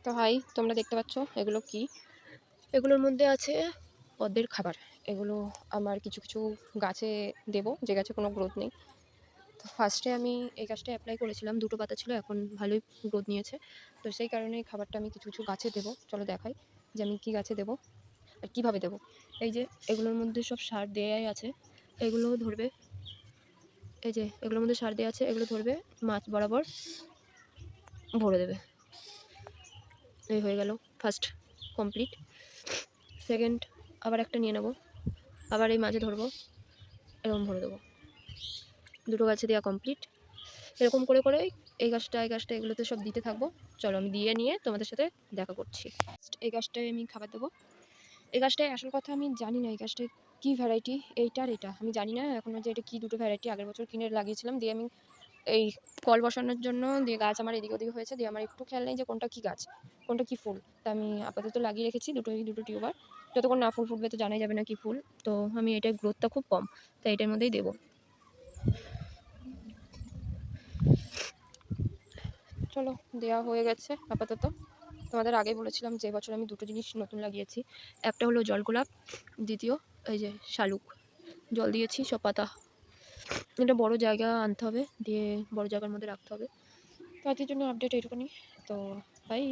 তো হাই, তোমরা দেখতে পাচ্ছ এগুলো কি? এগুলোর মধ্যে আছে পদ্মের খাবার। এগুলো আমার কিছু কিছু গাছে দেব, যে গাছে কোনো গ্রোথ নেই। তো ফার্স্টে আমি এই গাছটা অ্যাপ্লাই করেছিলাম, 2টো পাতা ছিল, এখন ভালোই গ্রোথ নিয়েছে। তো সেই কারণে এই খাবারটা আমি কিছু কিছু গাছে দেবো। চলো দেখাই যে আমি কী গাছে দেবো আর কীভাবে দেবো। এই যে এগুলোর মধ্যে সব সার দেয়াই আছে, এগুলো ধরবে। এই যে এগুলোর মধ্যে সার দেওয়া আছে, এগুলো ধরবে, মাছ বরাবর ভরে দেবে। এই হয়ে গেল ফার্স্ট কমপ্লিট। সেকেন্ড আবার একটা নিয়ে নেব, আবার এই মাঝে ধরবো, এরকম ভরে দেবো। দুটো গাছে দেওয়া কমপ্লিট। এরকম করে করে এই গাছটা এগুলোতে সব দিতে থাকবো। চলো আমি দিয়ে নিয়ে তোমাদের সাথে দেখা করছি। এই গাছটায় আমি খাবার দেবো। এই গাছটায় আসল কথা আমি জানি না এই গাছটায় কী ভ্যারাইটি, এইটা আর এটা আমি জানি না এখনও যে এটা কী দুটো ভ্যারাইটি। আগের বছর কিনে লাগিয়েছিলাম, দিয়ে আমি এই কল বসানোর জন্য দিয়ে গাছ আমার এদিক ওদিক হয়েছে, দিয়ে আমার একটু খেয়াল নেই যে কোনটা কী গাছ কোনটা কী ফুল। তা আমি আপাতত লাগিয়ে রেখেছি দুটো টিউবার। যতক্ষণ না ফুল ফুটবে তো জানাই যাবে না কী ফুল। তো আমি এটার গ্রোথটা খুব কম, তাই এটার মধ্যেই দেবো। চলো দেওয়া হয়ে গেছে আপাতত। তোমাদের আগেই বলেছিলাম যে বছর আমি দুটো জিনিস নতুন লাগিয়েছি, একটা হলো জলগোলাপ, দ্বিতীয় এই যে শালুক। জল দিয়েছি সব পাতা। এটা বড় জায়গা আনতে হবে, দিয়ে বড় জায়গার মধ্যে রাখতে হবে। তো আজকের জন্য আপডেট এইটুকুনি। তো বাই।